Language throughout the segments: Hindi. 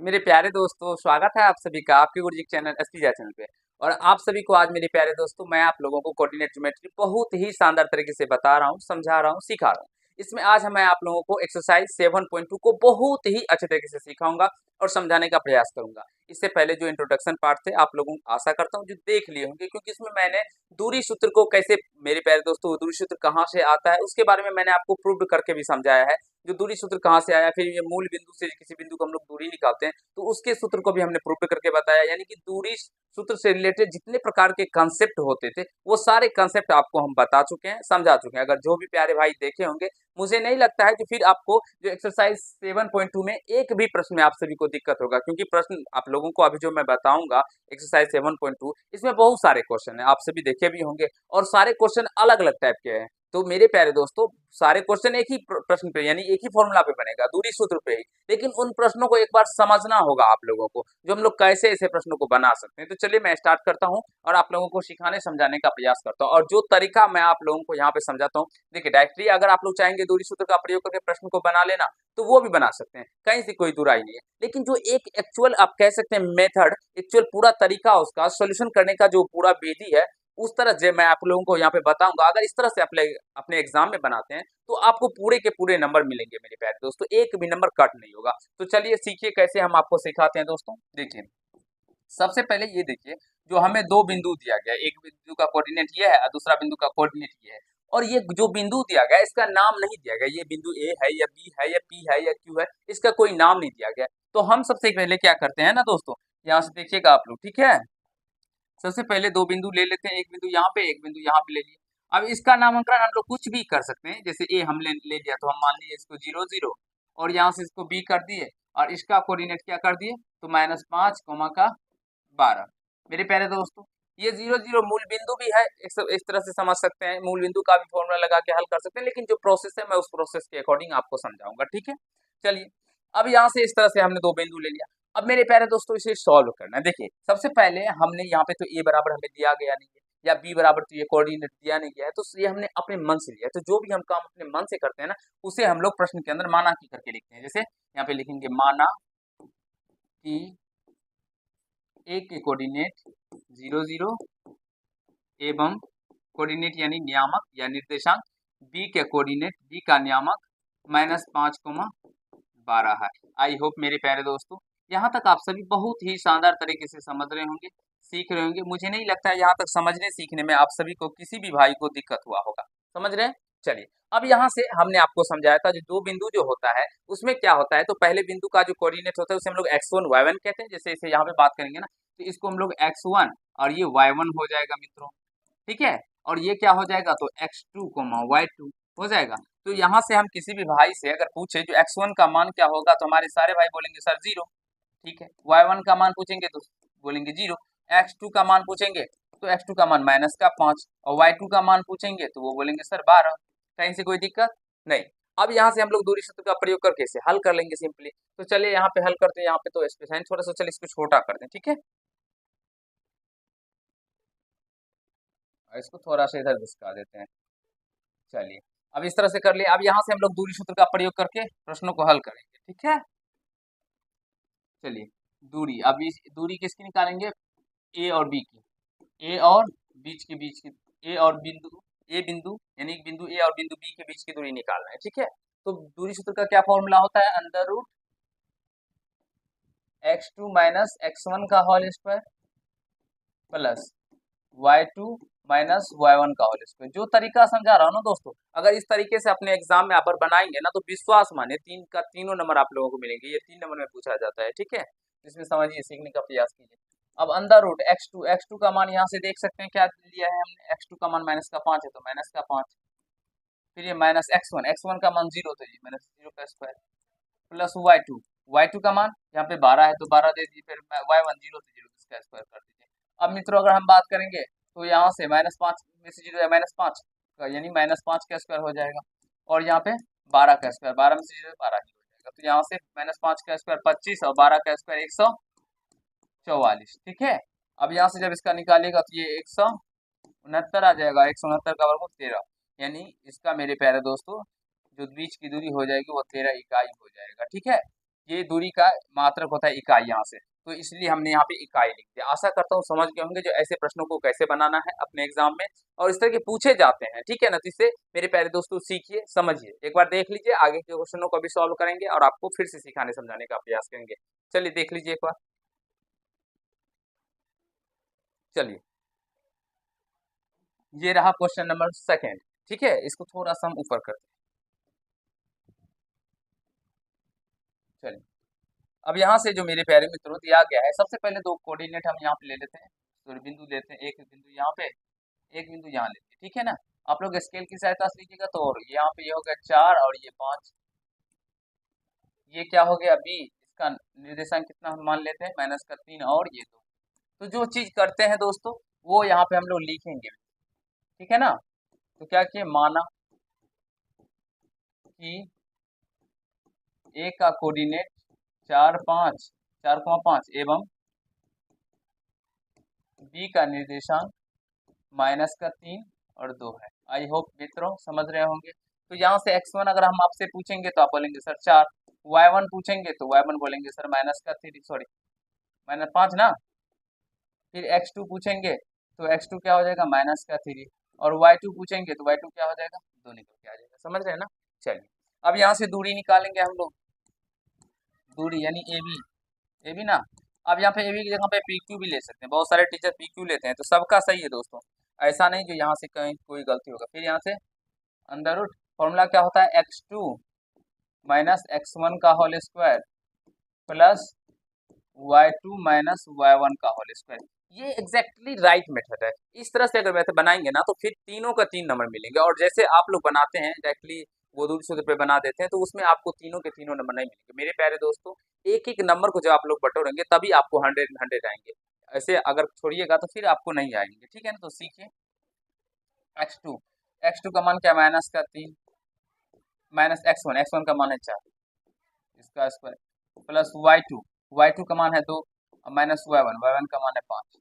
मेरे प्यारे दोस्तों, स्वागत है आप सभी का आपके गुरुजी के चैनल एसटीजा चैनल पे। और आप सभी को आज मेरे प्यारे दोस्तों मैं आप लोगों को कोऑर्डिनेट ज्योमेट्री बहुत ही शानदार तरीके से बता रहा हूँ, समझा रहा हूँ, सिखा रहा हूँ। इसमें आज मैं आप लोगों को एक्सरसाइज 7.2 को बहुत ही अच्छे तरीके से सिखाऊंगा और समझाने का प्रयास करूंगा। इससे पहले जो इंट्रोडक्शन पार्ट थे आप लोगों को आशा करता हूँ जो देख लिए होंगे, क्योंकि इसमें मैंने दूरी सूत्र को कैसे, मेरे प्यारे दोस्तों, दूरी सूत्र कहाँ से आता है उसके बारे में मैंने आपको प्रूव करके भी समझाया है। जो दूरी सूत्र कहाँ से आया, फिर ये मूल बिंदु से किसी बिंदु को हम लोग दूरी निकालते हैं तो उसके सूत्र को भी हमने प्रूव करके बताया। यानी कि दूरी सूत्र से रिलेटेड जितने प्रकार के कंसेप्ट होते थे वो सारे कंसेप्ट आपको हम बता चुके हैं, समझा चुके हैं। अगर जो भी प्यारे भाई देखे होंगे, मुझे नहीं लगता है कि फिर आपको जो एक्सरसाइज 7.2 में एक भी प्रश्न में आप सभी को दिक्कत होगा, क्योंकि प्रश्न आप लोगों को अभी जो मैं बताऊंगा एक्सरसाइज 7.2, इसमें बहुत सारे क्वेश्चन है, आप सभी देखे भी होंगे और सारे क्वेश्चन अलग अलग टाइप के हैं। तो मेरे प्यारे दोस्तों, सारे क्वेश्चन एक ही प्रश्न पे यानी एक ही फॉर्मूला पे बनेगा, दूरी सूत्र पे ही। लेकिन उन प्रश्नों को एक बार समझना होगा आप लोगों को, जो हम लोग कैसे ऐसे प्रश्नों को बना सकते हैं। तो चलिए मैं स्टार्ट करता हूँ और आप लोगों को सिखाने समझाने का प्रयास करता हूँ। और जो तरीका मैं आप लोगों को यहाँ पे समझाता हूँ, देखिए डायरेक्टली अगर आप लोग चाहेंगे दूरी सूत्र का प्रयोग करके प्रश्न को बना लेना तो वो भी बना सकते हैं, कहीं से कोई दुराई नहीं है। लेकिन जो एक एक्चुअल आप कह सकते हैं मेथड, एक्चुअल पूरा तरीका, उसका सोल्यूशन करने का जो पूरा विधि है, उस तरह से मैं आप लोगों को यहाँ पे बताऊंगा। अगर इस तरह से अपने अपने एग्जाम में बनाते हैं तो आपको पूरे के पूरे नंबर मिलेंगे मेरे प्यारे दोस्तों, एक भी नंबर कट नहीं होगा। तो चलिए सीखिए कैसे हम आपको सिखाते हैं दोस्तों। देखिए सबसे पहले ये देखिए, जो हमें दो बिंदु दिया गया, एक बिंदु का कोऑर्डिनेट ये है और दूसरा बिंदु का कोऑर्डिनेट ये है। और ये जो बिंदु दिया गया इसका नाम नहीं दिया गया, ये बिंदु ए है या बी है या पी है या क्यू है, इसका कोई नाम नहीं दिया गया। तो हम सबसे पहले क्या करते हैं ना दोस्तों, यहाँ से देखिएगा आप लोग, ठीक है। सबसे पहले दो बिंदु ले लेते हैं, एक बिंदु यहाँ पे एक बिंदु यहाँ पे ले लिया। अब इसका नामकरण हम लोग कुछ भी कर सकते हैं, जैसे ए हम ले लिया तो हम मान लीजिए इसको 0 0, और यहाँ से इसको बी कर दिए और इसका कोऑर्डिनेट क्या कर दिए तो -5, 12। मेरे प्यारे दोस्तों, ये 0 0 मूल बिंदु भी है, इस तरह से समझ सकते हैं, मूल बिंदु का भी फॉर्मूला लगा के हल कर सकते हैं। लेकिन जो प्रोसेस है मैं उस प्रोसेस के अकॉर्डिंग आपको समझाऊंगा, ठीक है। चलिए, अब यहाँ से इस तरह से हमने दो बिंदु ले लिया। अब मेरे प्यारे दोस्तों इसे सॉल्व करना है। देखिए सबसे पहले हमने यहाँ पे तो ए बराबर हमें दिया गया नहीं है, या बी बराबर तो ये कोऑर्डिनेट दिया नहीं गया है, तो ये हमने अपने मन से लिया है। तो जो भी हम काम अपने मन से करते हैं ना, उसे हम लोग प्रश्न के अंदर माना की करके लिखते हैं। जैसे यहाँ पे लिखेंगे माना कि ए के कोऑर्डिनेट 0 0 एवं कोऑर्डिनेट यानी नियामक या निर्देशांक बी के कोऑर्डिनेट, बी का नियामक -5, 12 है। आई होप मेरे प्यारे दोस्तों यहाँ तक आप सभी बहुत ही शानदार तरीके से समझ रहे होंगे, सीख रहे होंगे। मुझे नहीं लगता है यहाँ तक समझने सीखने में आप सभी को किसी भी भाई को दिक्कत हुआ होगा, समझ रहे हैं। चलिए, अब यहाँ से हमने आपको समझाया था जो दो बिंदु जो होता है उसमें क्या होता है, तो पहले बिंदु का जो कोऑर्डिनेट होता है उसे हम लोग x1 y1 कहते हैं। जैसे इसे यहाँ पे बात करेंगे ना, तो इसको हम लोग x1 और ये y1 हो जाएगा मित्रों, ठीक है। और ये क्या हो जाएगा तो x2 y2 हो जाएगा। तो यहाँ से हम किसी भी भाई से अगर पूछे जो x1 का मान क्या होगा, तो हमारे सारे भाई बोलेंगे सर 0, ठीक है। y1 का मान पूछेंगे तो बोलेंगे 0, x2 का मान पूछेंगे तो x2 का मान -5, और y2 का मान पूछेंगे तो वो बोलेंगे सर 12। कहीं से कोई दिक्कत नहीं। अब यहाँ से हम लोग दूरी सूत्र का प्रयोग करके इसे हल कर लेंगे सिंपली। तो चलिए यहाँ पे हल करते हैं। यहाँ पे तो स्पेस थोड़ा सा, चलिए इसको छोटा कर दें, ठीक है। और इसको थोड़ा सा इधर घिसका देते हैं। चलिए, अब इस तरह से कर लिया। अब यहाँ से हम लोग दूरी सूत्र का प्रयोग करके प्रश्नों को हल करेंगे, ठीक है। चलिए, दूरी, अब इस दूरी किसकी निकालेंगे, ए और बी की, ए और बीच की, ए और बिंदु, ए बिंदु यानी बिंदु ए और बिंदु बी के बीच की दूरी निकालना है, ठीक है। तो दूरी सूत्र का क्या फॉर्मूला होता है, √x2 - x1 का whole square plus y2 - y1 का होल स्क्वायर। जो तरीका समझा रहा हूँ ना दोस्तों, अगर इस तरीके से अपने एग्जाम में आप बनाएंगे ना तो विश्वास माने तीन का तीनों नंबर आप लोगों को मिलेंगे। ये 3 नंबर में पूछा जाता है, ठीक है। इसमें समझिए, सीखने का प्रयास कीजिए। अब √x2 का मान यहाँ से देख सकते हैं क्या लिया है हमने, x2 का मान -5 है तो -5, फिर ये -x1 का मान 0 तो ये -0 का स्क्वायर प्लस y2 का मान यहाँ पे 12 है तो 12 दे दिए, फिर y1 0 तो 0 इसका स्क्वायर कर दीजिए। अब मित्रों अगर हम बात करेंगे तो यहाँ से -5 में से 0 है -5 का, यानी -5 का स्क्वायर हो जाएगा। और यहाँ पे 12 का स्क्वायर, 12 में से 0 12 ही हो जाएगा। तो यहाँ से -5 का स्क्वायर 25 और 12 का स्क्वायर 144, ठीक है। अब यहाँ से जब इसका निकालेगा तो ये 169 आ जाएगा, 169 का वर्गमूल 13, यानी इसका मेरे प्यारे दोस्तों जो बीच की दूरी हो जाएगी वो 13 इकाई हो जाएगा, ठीक है। ये दूरी का मात्रक होता है इकाई यहाँ से, तो इसलिए हमने यहाँ पे इकाई लिख दिया। आशा करता हूँ समझ गए होंगे जो ऐसे प्रश्नों को कैसे बनाना है अपने एग्जाम में, और इस तरह के पूछे जाते हैं, ठीक है ना। तो इससे मेरे प्यारे दोस्तों सीखिए, समझिए, एक बार देख लीजिए, आगे के क्वेश्चनों को भी सॉल्व करेंगे और आपको फिर से सिखाने समझाने का प्रयास करेंगे। चलिए देख लीजिए एक बार। चलिए, ये रहा क्वेश्चन नंबर सेकेंड, ठीक है। इसको थोड़ा सा हम ऊपर करते हैं। चलिए, अब यहाँ से जो मेरे प्यारे मित्रों दिया गया है, सबसे पहले दो कोऑर्डिनेट हम यहाँ पे ले लेते हैं, तो बिंदु लेते हैं, एक बिंदु यहाँ पे, एक बिंदु यहाँ लेते हैं, ठीक है ना। आप लोग स्केल की सहायता से लीजिएगा, तो और यहाँ पे ये हो गया 4 और ये 5, ये क्या हो गया बी, इसका निर्देशांक कितना हम मान लेते हैं, -3 और ये 2। तो जो चीज करते हैं दोस्तों वो यहाँ पे हम लोग लिखेंगे, ठीक है ना। तो क्या किए, माना कि ए का कोऑर्डिनेट 4,5 एवं बी का निर्देशांक -3 और 2 है। आई होप मित्रों समझ रहे होंगे। तो यहाँ से x1 अगर हम आपसे पूछेंगे तो आप बोलेंगे सर 4, y1 पूछेंगे तो y1 बोलेंगे सर -5 ना। फिर x2 पूछेंगे तो x2 क्या हो जाएगा, -3, और y2 पूछेंगे तो y2 क्या हो जाएगा, 2 निकल के आ जाएगा। समझ रहे हैं ना। चलिए, अब यहाँ से दूरी निकालेंगे हम लोग, दूरी यानी ए बी ना। अब यहाँ पे ए बी की जगह पे पी क्यू भी ले सकते हैं, बहुत सारे टीचर पी क्यू लेते हैं, तो सबका सही है दोस्तों, ऐसा नहीं जो यहाँ से कहीं कोई गलती होगा। फिर यहाँ से अंडर रूट, फॉर्मूला क्या होता है, x2 - x1 का whole square plus y2 - y1 का होल स्क्वायर। ये एग्जैक्टली राइट मेथड है। इस तरह से अगर मेथड बनाएंगे ना तो फिर तीनों का 3 नंबर मिलेंगे, और जैसे आप लोग बनाते हैं डायरेक्टली वो दूरी सूत्र पे बना देते हैं, तो उसमें आपको तीनों के तीनों नंबर नहीं मिलेंगे मेरे प्यारे दोस्तों। एक एक नंबर को जब आप लोग बटोरेंगे तभी आपको 100 आएंगे, ऐसे अगर छोड़िएगा तो फिर आपको नहीं आएंगे, ठीक है ना। तो सीखिए, x2, x2 का मान क्या, -3 -x1 का मान है 4, इसका स्क्वायर प्लस y2 का मान है 2 -y1 का मान है 5,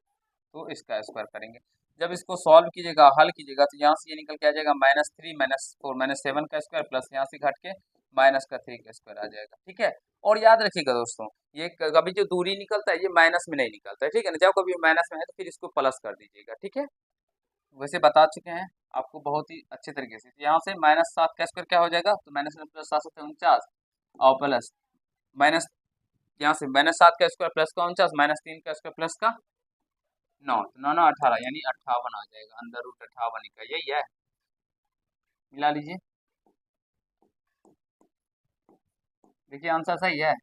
तो इसका स्क्वायर करेंगे। जब इसको सॉल्व कीजिएगा, हल कीजिएगा, तो यहाँ से ये निकल के आ जाएगा -3 -4 -7 का स्क्वायर प्लस यहाँ से घट के -3 का स्क्वायर आ जाएगा, ठीक है। और याद रखिएगा दोस्तों, ये कभी जो दूरी निकलता है ये माइनस में नहीं निकलता है, ठीक है ना। जब कभी माइनस में है तो फिर इसको प्लस कर दीजिएगा, ठीक है। वैसे बता चुके हैं आपको बहुत ही अच्छे तरीके से। यहाँ से -7 का स्क्वायर क्या हो जाएगा, तो -7 और प्लस माइनस, यहाँ से -7 का स्क्वायर प्लस का 49 -3 का स्क्वायर प्लस का 9, तो 9 9 18 यानी 58 आ जाएगा, अंदर रूट 58 का, यही है। मिला लीजिए, देखिए आंसर सही है।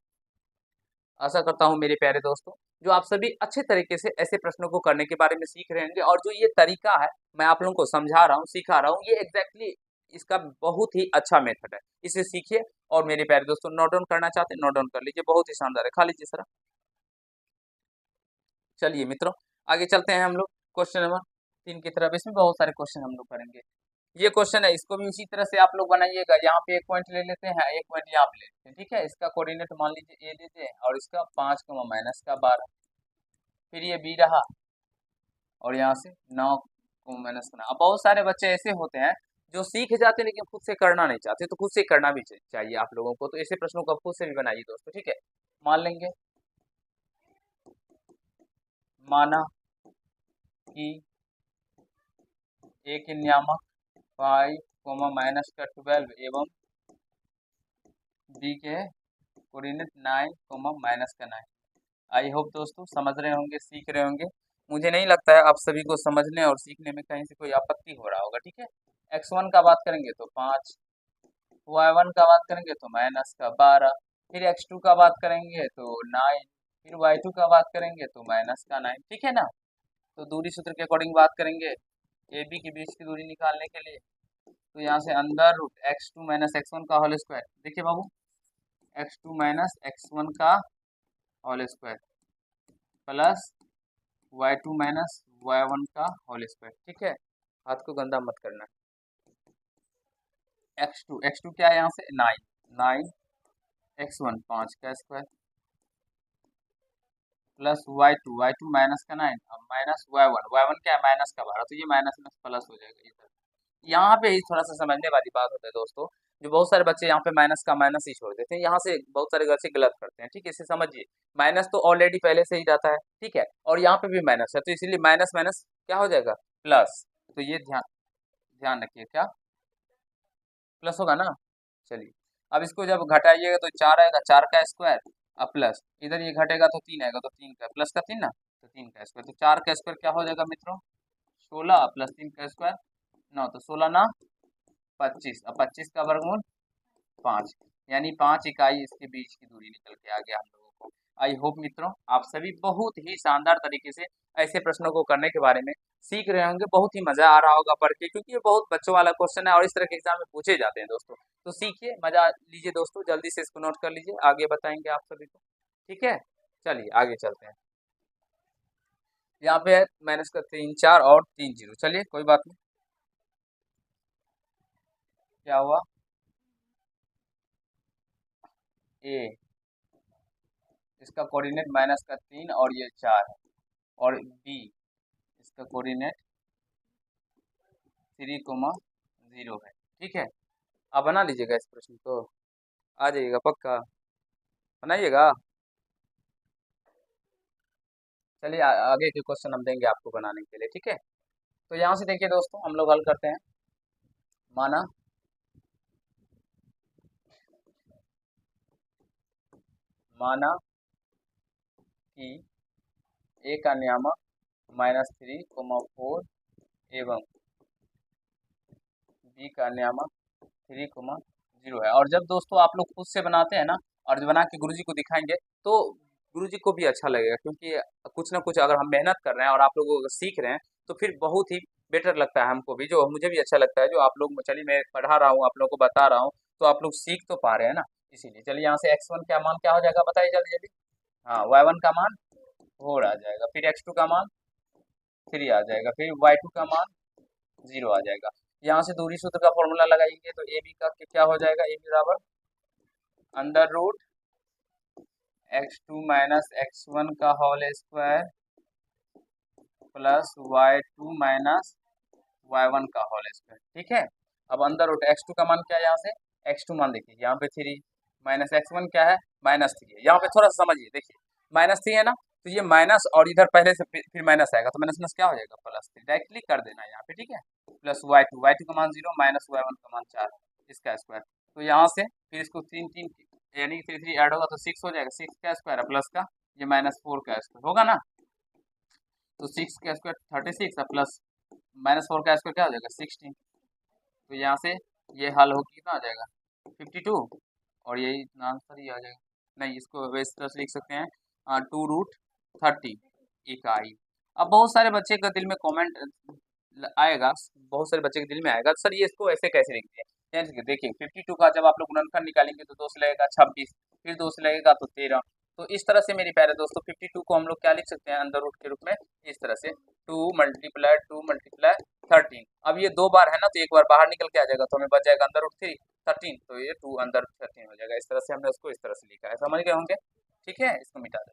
आशा करता हूँ मेरे प्यारे दोस्तों जो आप सभी अच्छे तरीके से ऐसे प्रश्नों को करने के बारे में सीख रहे होंगे, और जो ये तरीका है मैं आप लोगों को समझा रहा हूँ, सिखा रहा हूँ, ये एग्जैक्टली इसका बहुत ही अच्छा मेथड है, इसे सीखिए। और मेरे प्यारे दोस्तों नोट डाउन करना चाहते हैं, नोट डाउन कर लीजिए, बहुत ही शानदार है, खा लीजिए सर। चलिए मित्रों, आगे चलते हैं हम लोग क्वेश्चन नंबर 3 की तरफ। इसमें बहुत सारे क्वेश्चन हम लोग करेंगे। ये क्वेश्चन है, इसको भी उसी तरह से आप लोग बनाइएगा। यहाँ पे एक पॉइंट ले लेते हैं, एक पॉइंट यहाँ पे लेते हैं, ठीक है। इसका कोऑर्डिनेट मान लीजिए ए दे दें, और इसका 5 -12, फिर ये बी रहा, और यहाँ से 9 को माइनस करना। अब बहुत सारे बच्चे ऐसे होते हैं जो सीख जाते हैं लेकिन खुद से करना नहीं चाहते, तो खुद से करना भी चाहिए आप लोगों को। तो ऐसे प्रश्नों को आप खुद से भी बनाइए दोस्तों, ठीक है। मान लेंगे, माना कि ए के नियामक 5, -12 एवं बी के कोऑर्डिनेट 9, -9। आई होप दोस्तों समझ रहे होंगे, सीख रहे होंगे। मुझे नहीं लगता है आप सभी को समझने और सीखने में कहीं से कोई आपत्ति हो रहा होगा, ठीक है। x1 का बात करेंगे तो 5, y1 का बात करेंगे तो -12, फिर x2 का बात करेंगे तो 9, फिर y2 का बात करेंगे तो -9, ठीक है ना। तो दूरी सूत्र के अकॉर्डिंग बात करेंगे, ए बी के बीच की दूरी निकालने के लिए, तो यहाँ से अंदर रूट x2 - x1 का होल स्क्वायर, देखिए बाबू, x2 - x1 का whole square plus y2 - y1 का होल स्क्वायर, ठीक है। हाथ को गंदा मत करना। x2 क्या है, यहाँ से 9 x1 5 का स्क्वायर प्लस y2 माइनस का 9 अब माइनस y1 क्या है, -12, तो ये माइनस में प्लस हो जाएगा इधर। यहाँ पे ही थोड़ा सा समझने वाली बात होता है दोस्तों। जो बहुत सारे बच्चे यहाँ पे माइनस का माइनस ही छोड़ देते हैं, यहाँ से बहुत सारे बच्चे गलत करते हैं, ठीक है, इसे समझिए। माइनस तो ऑलरेडी पहले से ही रहता है, ठीक है, और यहाँ पे भी माइनस है, तो इसीलिए माइनस माइनस क्या हो जाएगा, प्लस। तो ये ध्यान ध्यान रखिए, क्या प्लस होगा ना। चलिए, अब इसको जब घटाइएगा तो 4 आएगा, 4 का स्क्वायर, अब प्लस इधर ये घटेगा तो 3 आएगा, तो 3 का प्लस का 3 ना, तो 3 का स्क्वायर, तो 4 का स्क्वायर क्या हो जाएगा मित्रों, 16 प्लस 3 का स्क्वायर 9, तो 16 ना 25, अब 25 का वर्गमूल 5, यानी 5 इकाई इसके बीच की दूरी निकल के आ गया हम लोगों को। आई होप मित्रों आप सभी बहुत ही शानदार तरीके से ऐसे प्रश्नों को करने के बारे में सीख रहे होंगे, बहुत ही मजा आ रहा होगा पढ़ के, क्योंकि ये बहुत बच्चों वाला क्वेश्चन है और इस तरह के एग्जाम में पूछे जाते हैं दोस्तों। तो सीखिए, मजा लीजिए दोस्तों, जल्दी से इसको नोट कर लीजिए, आगे बताएंगे आप सभी को, ठीक है। चलिए आगे चलते हैं। यहाँ पे है माइनस का 3 4 और 3 0, चलिए कोई बात नहीं। क्या हुआ, ए इसका कोऑर्डिनेट माइनस का 3 और ये 4 है, और बी इसका कोऑर्डिनेट 3,0 है, ठीक है। आप बना लीजिएगा इस प्रश्न को, आ जाइएगा पक्का, बनाइएगा। चलिए आगे के क्वेश्चन हम देंगे आपको बनाने के लिए, ठीक है। तो यहाँ से देखिए दोस्तों, हम लोग हल करते हैं। माना माना कि ए का नियामक -3,4 एवं बी का नियामक 3,0 है, और जब दोस्तों आप लोग खुद से बनाते हैं ना, और बना के गुरुजी को दिखाएंगे, तो गुरुजी को भी अच्छा लगेगा, क्योंकि कुछ ना कुछ अगर हम मेहनत कर रहे हैं और आप लोग अगर सीख रहे हैं, तो फिर बहुत ही बेटर लगता है हमको भी, जो मुझे भी अच्छा लगता है, जो आप लोग, चलिए मैं पढ़ा रहा हूँ आप लोग को बता रहा हूँ, तो आप लोग सीख तो पा रहे हैं ना, इसीलिए। चलिए यहाँ से x1 का मान क्या हो जाएगा, बताइए जल्दी जल्दी। हाँ, y1 का मान 4 आ जाएगा, फिर x2 का मान 3 आ जाएगा, फिर y2 का मान 0 आ जाएगा। यहाँ से दूरी सूत्र का फॉर्मूला लगाएंगे, तो ए बी का क्या हो जाएगा, ए बी बराबर under root x2 minus x1 का whole square plus y2 minus y1 का होल स्क्वायर, ठीक है। अब अंदर रूट x2 का मान क्या है, यहाँ से x2 मान देखिए, यहाँ पे 3 माइनस x1 क्या है, -3 है, यहाँ पे थोड़ा सा समझिए, देखिए -3 है ना, तो ये माइनस और इधर पहले से फिर माइनस आएगा, तो माइनस माइनस क्या हो जाएगा, +3, डायरेक्टली कर देना है यहाँ पे, ठीक है। प्लस y2 का मान 0 माइनस y1 का मान 4 इसका स्क्वायर, तो यहाँ से फिर इसको 3 3 यानी 3 3 ऐड होगा तो 6 हो जाएगा, 6 का स्क्वायर प्लस का ये -4 का स्क्वायर होगा ना, तो 6 का स्क्वायर 36 प्लस -4 का स्क्वायर क्या हो जाएगा, 16, तो यहाँ से ये हल हो कितना आ जाएगा, 52, और यही इतना आंसर ही आ जाएगा। नहीं, इसको इस तरह से लिख सकते हैं 2√30 इकाई। अब बहुत सारे बच्चे का दिल में कमेंट आएगा, बहुत सारे बच्चे के दिल में आएगा, सर ये इसको ऐसे कैसे लिखते हैं, यानी देखिए 52 का जब आप लोग गुणनखंड निकालेंगे तो 2 से लगेगा 26, फिर 2 से लगेगा तो 13, तो इस तरह से मेरे प्यारे दोस्तों 52 को हम लोग क्या लिख सकते हैं, अंडर रूट के रूप में, इस तरह से 2 × 2 × 13। अब ये 2 बार है ना, तो एक बार बाहर निकल के आ जाएगा, तो हमें बच जाएगा अंडर रूट 13, तो ये 2 अंडर 13 हो जाएगा, इस तरह से हमने उसको इस तरह से लिखा है, समझ गए होंगे, ठीक है, इसको मिटा दें।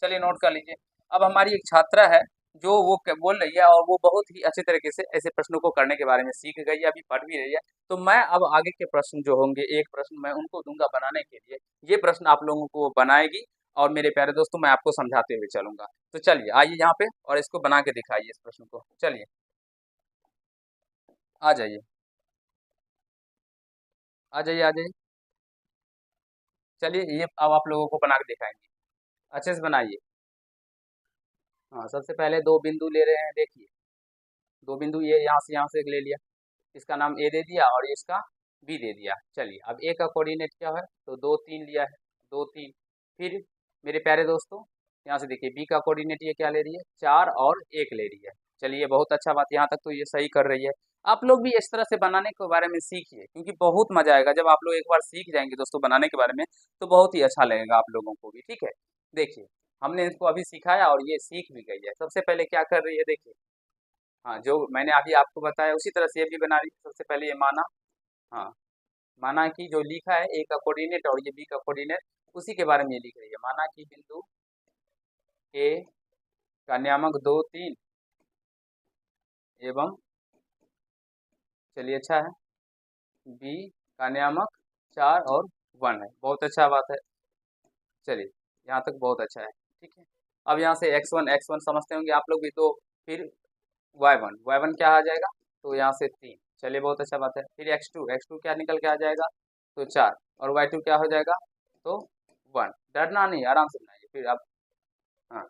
चलिए नोट कर लीजिए। अब हमारी एक छात्रा है, जो वो बोल रही है, और वो बहुत ही अच्छे तरीके से ऐसे प्रश्नों को करने के बारे में सीख गई है, अभी पढ़ भी रही है, तो मैं अब आगे के प्रश्न जो होंगे, एक प्रश्न मैं उनको दूंगा बनाने के लिए, ये प्रश्न आप लोगों को वो बनाएगी, और मेरे प्यारे दोस्तों मैं आपको समझाते हुए चलूंगा। तो चलिए आइए यहाँ पे और इसको बना के दिखाइए इस प्रश्न को, चलिए आ जाइए, आ जाइए, आ जाइए। चलिए ये अब आप लोगों को बना के दिखाएंगे, अच्छे से बनाइए। हाँ, सबसे पहले दो बिंदु ले रहे हैं, देखिए दो बिंदु, ये यहाँ से ले लिया, इसका नाम ए दे दिया और इसका बी दे दिया। चलिए अब ए का कोऑर्डिनेट क्या है, तो 2 3 लिया है, 2 3, फिर मेरे प्यारे दोस्तों यहाँ से देखिए बी का कोऑर्डिनेट ये क्या ले रही है, 4 और 1 ले रही है। चलिए बहुत अच्छा बात, यहाँ तक तो ये सही कर रही है। आप लोग भी इस तरह से बनाने के बारे में सीखिए, क्योंकि बहुत मजा आएगा जब आप लोग एक बार सीख जाएंगे दोस्तों बनाने के बारे में, तो बहुत ही अच्छा लगेगा आप लोगों को भी, ठीक है। देखिए हमने इसको अभी सिखाया और ये सीख भी गई है। सबसे पहले क्या कर रही है, देखिए हाँ, जो मैंने अभी आपको बताया उसी तरह से ये भी बना रही है। सबसे पहले ये माना, हाँ, माना कि जो लिखा है ए का कोऑर्डिनेट और ये बी का कोऑर्डिनेट, उसी के बारे में ये लिख रही है। माना कि बिंदु ए का नियामक 2 3 एवं, चलिए अच्छा है, बी का नियामक 4 और 1 है। बहुत अच्छा बात है। चलिए, यहाँ तक बहुत अच्छा है। ठीक है, अब यहाँ से x1 समझते होंगे आप लोग भी, तो फिर y1 क्या आ जाएगा, तो यहाँ से 3। चलिए, बहुत अच्छा बात है। फिर x2 क्या निकल के आ जाएगा, तो 4, और y2 क्या हो जाएगा, तो 1। डरना नहीं, आराम से बनाइए। फिर अब हाँ,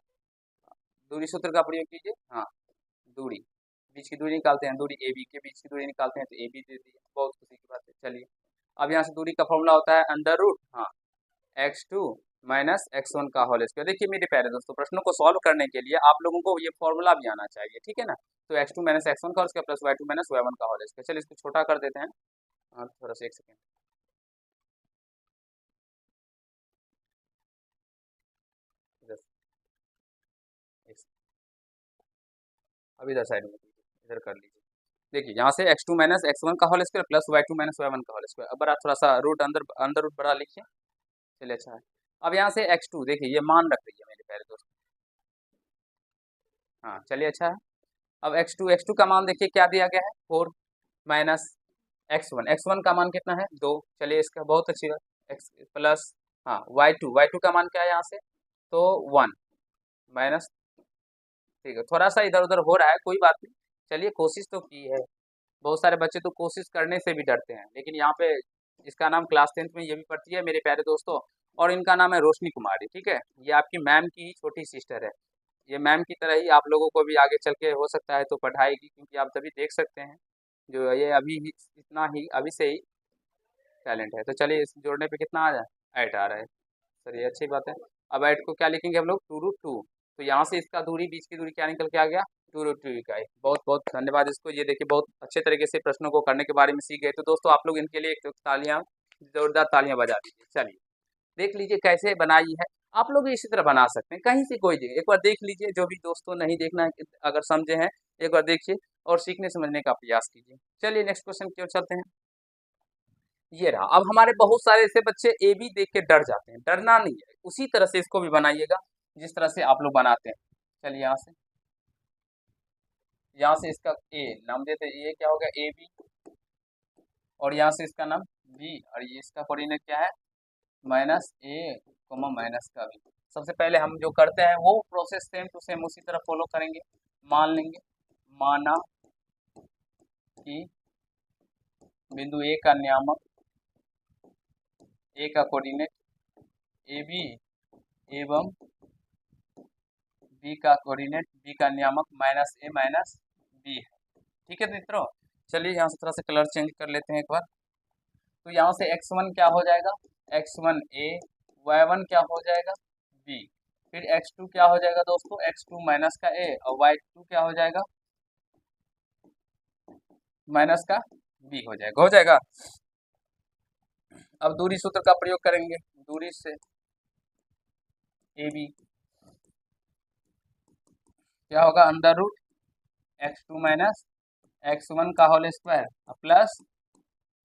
दूरी सूत्र का प्रयोग कीजिए। हाँ, दूरी, बीच की दूरी निकालते हैं, दूरी ए बी के बीच की दूरी निकालते हैं, तो ए बी दे दी। बहुत खुशी की बात है। चलिए, अब यहाँ से दूरी का फॉर्मूला होता है अंडर रूट, हाँ, x2 माइनस x1 का होल स्क्वायर। देखिए मेरे प्यारे दोस्तों, प्रश्नों को सॉल्व करने के लिए आप लोगों को ये फॉर्मूला भी आना चाहिए, ठीक है ना। तो x2 माइनस x1 का whole square plus y2 minus y1 का होल स्क्वायर। चलिए, इसको छोटा कर देते हैं। हाँ, थोड़ा सा, एक सेकेंड। इधर, अब इधर साइड में कीजिए, इधर कर लीजिए। देखिए, यहाँ से x2 माइनस x1 का whole square plus y2 minus y1 का होल स्क्वायर। अब बड़ा थोड़ा सा रूट अंदर अंदर रूट बड़ा लिखिए। चलिए, अच्छा है। अब यहाँ से x2 देखिए, ये मान रख रही है मेरे प्यारे दोस्त। हाँ, चलिए, अच्छा है। अब x2 का मान देखिए क्या दिया गया है, 4 माइनस x1 का मान कितना है, 2। चलिए, इसका बहुत अच्छी बात, x प्लस, हाँ, y2 का मान क्या है यहाँ से, तो 1 माइनस। ठीक है, थोड़ा सा इधर उधर हो रहा है, कोई बात नहीं। चलिए, कोशिश तो की है। बहुत सारे बच्चे तो कोशिश करने से भी डरते हैं, लेकिन यहाँ पे इसका नाम क्लास 10th में ये भी पढ़ती है मेरे प्यारे दोस्तों, और इनका नाम है रोशनी कुमारी। ठीक है, ये आपकी मैम की ही छोटी सिस्टर है। ये मैम की तरह ही आप लोगों को भी आगे चल के हो सकता है तो पढ़ाएगी, क्योंकि आप तभी देख सकते हैं जो ये अभी ही इतना ही अभी से ही टैलेंट है। तो चलिए, इस जोड़ने पे कितना आ जाए, 8 आ रहा है। सर, ये अच्छी बात है। अब 8 को क्या लिखेंगे हम लोग, 2√2। तो यहाँ से इसका दूरी, बीच की दूरी क्या निकल के आ गया, 2√2 इकाई। बहुत बहुत धन्यवाद इसको। ये देखिए, बहुत अच्छे तरीके से प्रश्नों को करने के बारे में सीख गए। तो दोस्तों, आप लोग इनके लिए एक तालियां, जोरदार तालियां बजा दीजिए। चलिए, देख लीजिए कैसे बनाई है। आप लोग भी इसी तरह बना सकते हैं, कहीं से कोई जगह एक बार देख लीजिए। जो भी दोस्तों नहीं देखना है, अगर समझे हैं, एक बार देखिए और सीखने समझने का प्रयास कीजिए। चलिए, नेक्स्ट क्वेश्चन की ओर चलते हैं। ये रहा। अब हमारे बहुत सारे ऐसे बच्चे ए बी देख के डर जाते हैं, डरना नहीं है, उसी तरह से इसको भी बनाइएगा जिस तरह से आप लोग बनाते हैं। चलिए, यहाँ से इसका ए नाम देते हैं, ये क्या हो गया, ए बी, और यहाँ से इसका नाम बी, और ये इसका कोऑर्डिनेट क्या है, माइनस ए कोमा माइनस का बी। सबसे पहले हम जो करते हैं वो प्रोसेस सेम टू सेम उसी तरह फॉलो करेंगे। मान लेंगे, माना कि बिंदु ए का नियामक, ए का कोऑर्डिनेट ए बी एवं बी का कोऑर्डिनेट, बी का नियामक माइनस ए माइनस बी है। ठीक है मित्रों, चलिए यहाँ से थोड़ा सा कलर चेंज कर लेते हैं एक बार। तो यहाँ से x1 क्या हो जाएगा, x1 a, y1 क्या हो जाएगा, b। फिर x2 क्या हो जाएगा दोस्तों, x2 माइनस का a, और y2 क्या हो जाएगा, माइनस का b हो जाएगा। अब दूरी सूत्र का प्रयोग करेंगे, दूरी से ए बी क्या होगा, under root x2 minus x1 का whole square plus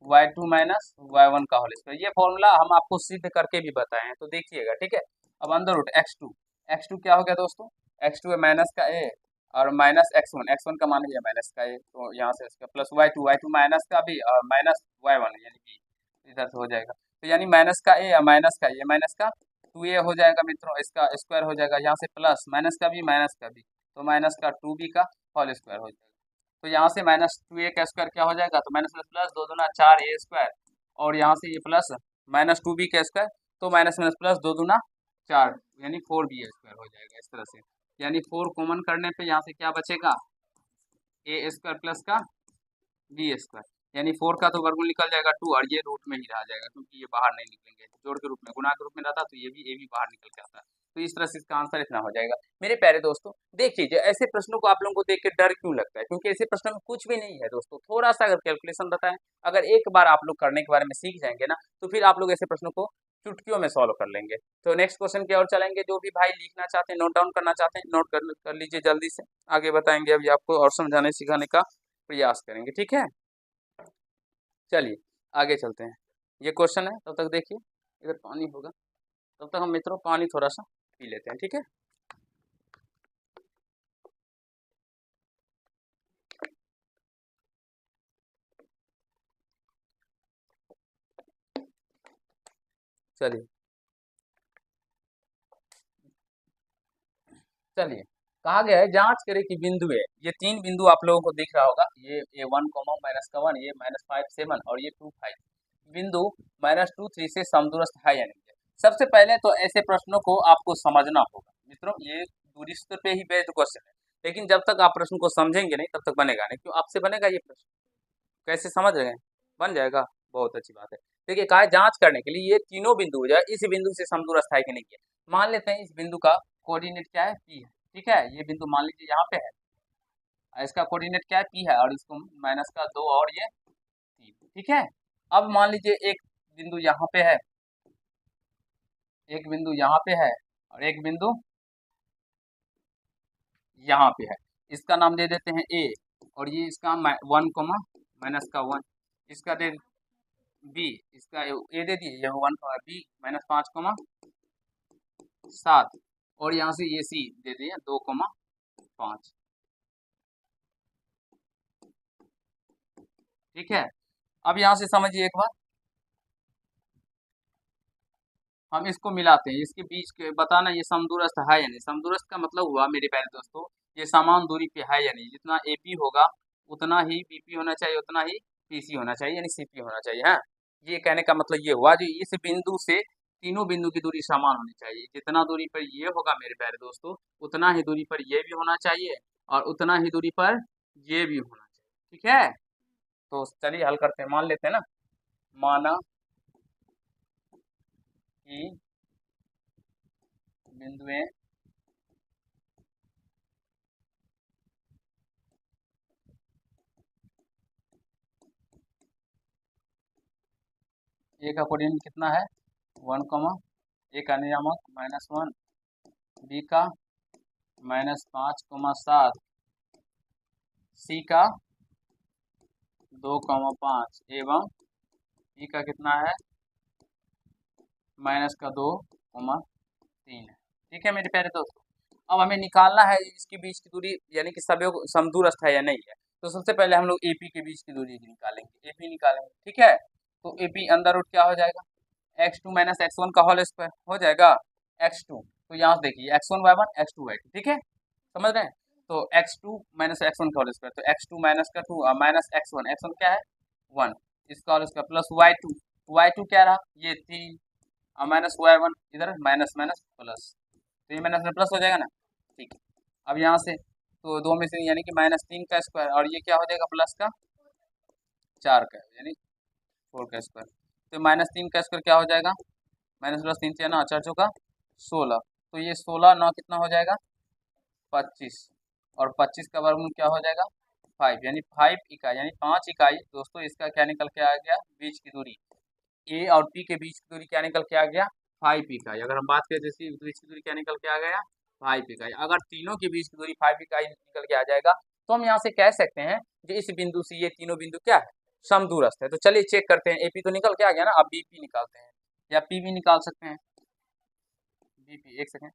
y2 minus y1 का होल स्क्वायर। ये फॉर्मूला हम आपको सिद्ध करके भी बताए हैं, तो देखिएगा। ठीक है, अब अंडर रूट x2 क्या हो गया दोस्तों, x2 है माइनस का a, और माइनस x1 का मान है माइनस का a, तो यहाँ से इसका प्लस y2 माइनस का भी, और माइनस y1 यानी कि इधर से हो जाएगा। तो यानी माइनस का a, माइनस का ये माइनस का 2a हो जाएगा मित्रों, इसका स्क्वायर हो जाएगा। यहाँ से प्लस माइनस का भी, माइनस का भी, तो माइनस का 2b का होल स्क्वायर हो जाएगा। तो यहाँ से -2a का स्क्वायर क्या हो जाएगा, तो माइनस प्लस प्लस 2 दूना 4a स्क्वायर, और यहाँ से ये प्लस -2b का स्क्वायर, तो माइनस माइनस प्लस 2 दूना 4, यानी 4b स्क्वायर हो जाएगा इस तरह से। यानी 4 कॉमन करने पे यहाँ से क्या बचेगा, a स्क्वायर प्लस का बी स्क्वायर, यानी 4 का तो वर्गमूल निकल जाएगा 2, और ये रूट में ही रह जाएगा, क्योंकि ये बाहर नहीं निकलेंगे। जोड़ के रूप में, गुणा के रूप में रहता तो ये भी बाहर निकल के आता है। तो इस तरह से इसका आंसर इतना हो जाएगा। मेरे प्यारे दोस्तों, देख लीजिए, ऐसे प्रश्नों को आप लोगों को देख के डर क्यों लगता है, क्योंकि ऐसे प्रश्नों में कुछ भी नहीं है दोस्तों। थोड़ा सा अगर कैलकुलेशन बताएं, अगर एक बार आप लोग करने के बारे में सीख जाएंगे ना, तो फिर आप लोग ऐसे प्रश्नों को चुटकियों में सॉल्व कर लेंगे। तो नेक्स्ट क्वेश्चन की ओर चलेंगे। जो भी भाई लिखना चाहते हैं, नोट डाउन करना चाहते हैं, नोट कर लीजिए जल्दी से। आगे बताएंगे अभी आपको और समझाने सिखाने का प्रयास करेंगे, ठीक है। चलिए, आगे चलते हैं। ये क्वेश्चन है, तब तक देखिए, इधर पानी होगा, तब तक हम मित्रों पानी थोड़ा सा पी लेते हैं, ठीक है। चलिए चलिए, कहा गया है जांच करें कि बिंदु है, ये तीन बिंदु आप लोगों को दिख रहा होगा, ये 1 माइनस का 1, ये -5 7 और ये 2 5 बिंदु -2 3 से समदूरस्थ है या नहीं है। सबसे पहले तो ऐसे प्रश्नों को आपको समझना होगा मित्रों, ये दूरी सूत्र पे ही बेस्ड क्वेश्चन है, लेकिन जब तक आप प्रश्न को समझेंगे नहीं तब तक बनेगा नहीं। क्यों आपसे बनेगा ये प्रश्न? कैसे समझ रहे हैं? बन जाएगा, बहुत अच्छी बात है। देखिए कहा है जांच करने के लिए ये तीनों बिंदु जो है इस बिंदु से समदूरस्थ है कि नहीं है। मान लेते हैं इस बिंदु का कोऑर्डिनेट क्या है, पी है, ठीक है। ये बिंदु मान लीजिए यहाँ पे है, इसका कोऑर्डिनेट क्या है, पी है, और इसको माइनस का 2 और ये 3, ठीक है। अब मान लीजिए एक बिंदु यहाँ पे है, एक बिंदु यहाँ पे है और एक बिंदु यहाँ पे है। इसका नाम दे देते हैं ए, और ये इसका 1 इसका दे बी, इसका ए दे दिए, ये 1 बी -5 7, और यहाँ से ये सी दे दिए 2 5, ठीक है। अब यहाँ से समझिए एक बात, हम इसको मिलाते हैं, इसके बीच के बताना ये समदूरस्थ है या नहीं। समदूरस्थ का मतलब हुआ मेरे प्यारे दोस्तों, ये समान दूरी पे है या नहीं। जितना एपी होगा उतना ही बीपी होना चाहिए, उतना ही पीसी होना चाहिए, यानी सीपी होना चाहिए। हाँ, ये कहने का मतलब ये हुआ जो इस बिंदु से तीनों बिंदु की दूरी समान होनी चाहिए। जितना दूरी पर ये होगा मेरे प्यारे दोस्तों, उतना ही दूरी पर ये भी होना चाहिए और उतना ही दूरी पर ये भी होना चाहिए, ठीक है। तो चलिए हल करते हैं, मान लेते हैं ना, माना कि बिंदुएं ए का कोऑर्डिनेट कितना है 1, ए का नियामक -1, बी का -5, 7, सी का 2, 5 एवं ई का कितना है -2, 3 है, ठीक है मेरे प्यारे दोस्तों। अब हमें निकालना है इसके बीच की दूरी, यानी कि सब समदूरस्थ है या नहीं है। तो सबसे पहले हम लोग एपी के बीच की दूरी निकालेंगे, एपी निकालेंगे, ठीक है। तो एपी अंदर रूट क्या हो जाएगा, x2 - x1 का होल स्क्वायर हो जाएगा, x2। तो यहाँ से देखिए x1 y1 x2 y2, ठीक है, समझ रहे हैं। तो x2 - x1 का होल स्क्वायर, तो x2 माइनस का 2 माइनस x1 क्या है 1, इसका होल स्क्वायर प्लस y2 क्या रहा ये 3, और माइनस y1 इधर माइनस माइनस प्लस, तो ये माइनस में प्लस हो जाएगा ना, ठीक है। अब यहाँ से तो दो में से यानी कि -3 का स्क्वायर, और ये क्या हो जाएगा प्लस का 4 का, यानी 4 का स्क्वायर। तो -3 का स्क्वायर क्या हो जाएगा, माइनस प्लस 3 9 4 चौका 16, तो ये 16 9 कितना हो जाएगा 25, और 25 का वर्गमूल क्या हो जाएगा 5, यानी 5 इकाई, यानी 5 इकाई दोस्तों। इसका क्या निकल के आ गया, बीच की दूरी ए और पी के बीच की दूरी क्या निकल के आ गया 5 इकाई। अगर हम बात करें जैसे बीच की दूरी क्या निकल के आ गया 5 इकाई। अगर तीनों के बीच की दूरी 5 इकाई निकल के आ जाएगा तो हम यहाँ से कह सकते हैं कि इस बिंदु से ये तीनों बिंदु क्या है समदूरस्थ है। तो चलिए चेक करते हैं, एपी तो निकल के आ गया ना, अब बीपी निकालते हैं, या पी भी निकाल सकते हैं, बीपी, एक सेकेंड।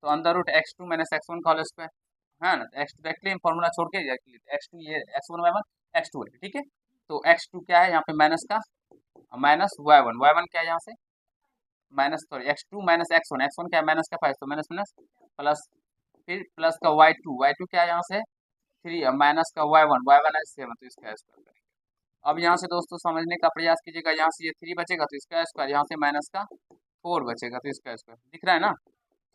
तो अंदर रूट x2 - x1 का होल स्क्वायर है ना, एक्स टू डायरेक्टली फॉर्मूला छोड़ के x2 ये x1 y1 x2 y2, ठीक है। तो x2 क्या है यहाँ पे माइनस का -y1 क्या है यहाँ से माइनस, सॉरी x2 - x1 क्या है माइनस का 5, तो माइनस माइनस प्लस, फिर प्लस का y2 क्या है यहाँ से 3, माइनस का y1 है 7, तो इसका स्क्वायर करेंगे। अब यहाँ से दोस्तों समझने का प्रयास कीजिएगा, यहाँ से ये 3 बचेगा तो इसका स्क्वायर, यहाँ से माइनस का 4 बचेगा तो इसका स्क्वायर, दिख रहा है ना।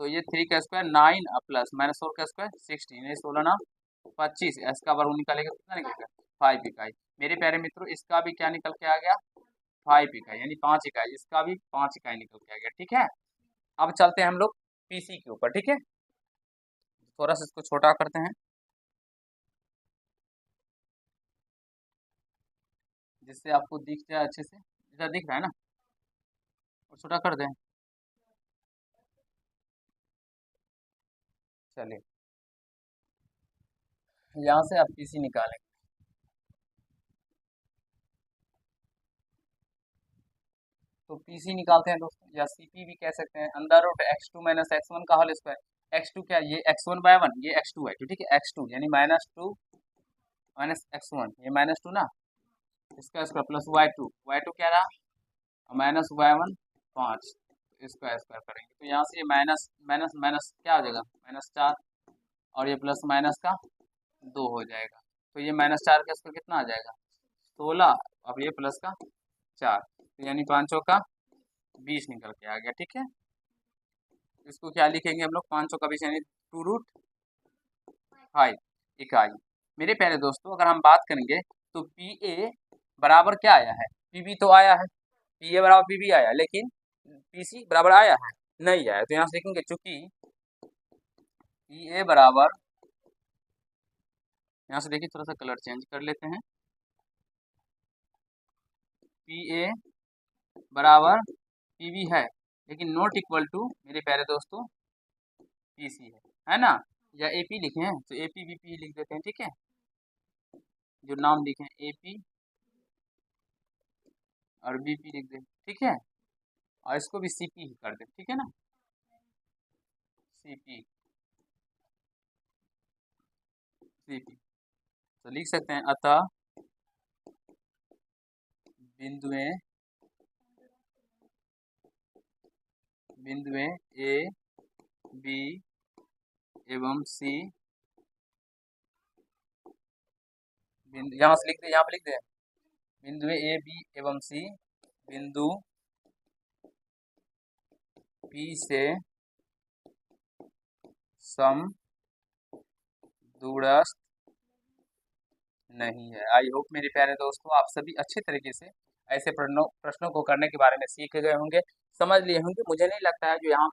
तो ये 3 का स्क्वायर 9 प्लस -4 का स्क्वायर 16, ये 16 ना 25, इसका वर्ग निकालेगा कितना निकलेगा 5 इकाई। मेरे प्यारे मित्रों इसका भी क्या निकल के आ गया 5 इकाई, यानी 5 इकाई, इसका भी 5 इकाई निकल के आ गया, ठीक है। अब चलते हैं हम लोग पीसी के ऊपर, ठीक है। थोड़ा सा इसको छोटा करते हैं जिससे आपको दिख जाए अच्छे से, इधर दिख रहा है ना, और छोटा कर दें, चलिए यहाँ से आप पीसी निकालें। तो पीसी निकालते हैं दोस्तों, या सीपी भी कह सकते हैं, अंदर रूट x2 - x1 का होल स्क्वायर। x2 क्या, ये x1/1, ये x2y2, ठीक है। x2 यानी -2 -x1, ये -2 ना, इसका स्क्वायर प्लस y2 क्या रहा -y1 5, इसका स्क्वायर करेंगे तो यहाँ से ये माइनस माइनस माइनस क्या हो जाएगा, -4, और ये प्लस माइनस का 2 हो जाएगा। तो ये -4 का इसका कितना आ जाएगा, 16, अब ये प्लस का 4, तो यानी 5 चौका 20 निकल के आ गया। ठीक है, इसको क्या लिखेंगे हम लोग, 5 चौका 20 यानी 2√5 इकाई। मेरे प्यारे दोस्तों अगर हम बात करेंगे तो पी ए बराबर क्या आया है, पीबी तो आया है, पी ए बराबर पीबी आया, लेकिन पीसी बराबर आया है, नहीं आया। तो यहाँ से लिखेंगे चूंकि पी ए बराबर, यहाँ से देखिए थोड़ा सा कलर चेंज कर लेते हैं, पी ए बराबर पीबी है लेकिन नॉट इक्वल टू मेरे प्यारे दोस्तों पीसी है ना, या एपी लिखे हैं तो एपी बीपी लिख देते हैं। ठीक है, जो नाम लिखे हैं एपी और बीपी लिख दें। ठीक है, और इसको भी सीपी ही कर दे। ठीक है ना, सीपी सीपी तो लिख सकते हैं, अतः बिंदुएं ए बी एवं सी, बिंदु यहाँ से लिख दे, यहाँ पे लिख दे, बिंदुएं ए बी एवं सी बिंदु पी से समदूरस्थ नहीं है। आई होप मेरे प्यारे दोस्तों आप सभी अच्छे तरीके से ऐसे प्रश्नों को करने के बारे में सीख गए होंगे, समझ लिए होंगे। मुझे नहीं लगता है जो यहाँ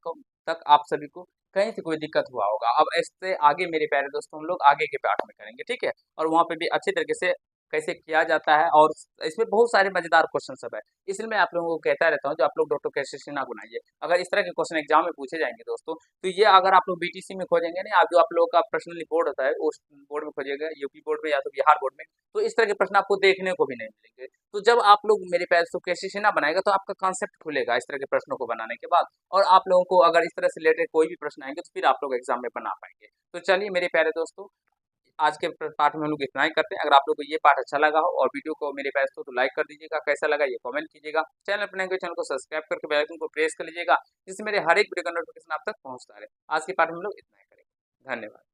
तक आप सभी को कहीं से कोई दिक्कत हुआ होगा। अब इससे आगे मेरे प्यारे दोस्तों हम लोग आगे के पार्ट में करेंगे। ठीक है, और वहाँ पे भी अच्छे तरीके से कैसे किया जाता है, और इसमें बहुत सारे मजेदार क्वेश्चन सब है। इसलिए मैं आप लोगों को कहता रहता हूँ जो आप लोग डॉक्टर कैसे ना बनाइए। अगर इस तरह के क्वेश्चन एग्जाम में पूछे जाएंगे दोस्तों, तो ये अगर आप लोग बीटीसी में खोजेंगे ना, आप लोगों का पर्सनली बोर्ड होता है उस बोर्ड में खोजिएगा, यूपी बोर्ड में या तो बिहार बोर्ड में, तो इस तरह के प्रश्न आपको देखने को भी नहीं मिलेंगे। तो जब आप लोग मेरे पैर से कैसे ना बनाएगा तो आपका कॉन्सेप्ट खुलेगा इस तरह के प्रश्नों को बनाने के बाद, और आप लोगों को अगर इस तरह से रिलेटेड कोई भी प्रश्न आएंगे तो फिर आप लोग एग्जाम में बना पाएंगे। तो चलिए मेरे प्यारे दोस्तों, आज के पाठ में हम लोग इतना ही करते हैं। अगर आप लोग को ये पाठ अच्छा लगा हो और वीडियो को मेरे पास तो लाइक कर दीजिएगा, कैसा लगा ये कमेंट कीजिएगा, चैनल पर नए हो चैनल को सब्सक्राइब करके बेल आइकन को प्रेस कर लीजिएगा, जिससे मेरे हर एक वीडियो का नोटिफिकेशन आप तक पहुंचता रहे। आज के पाठ में हम लोग इतना ही करेंगे। धन्यवाद।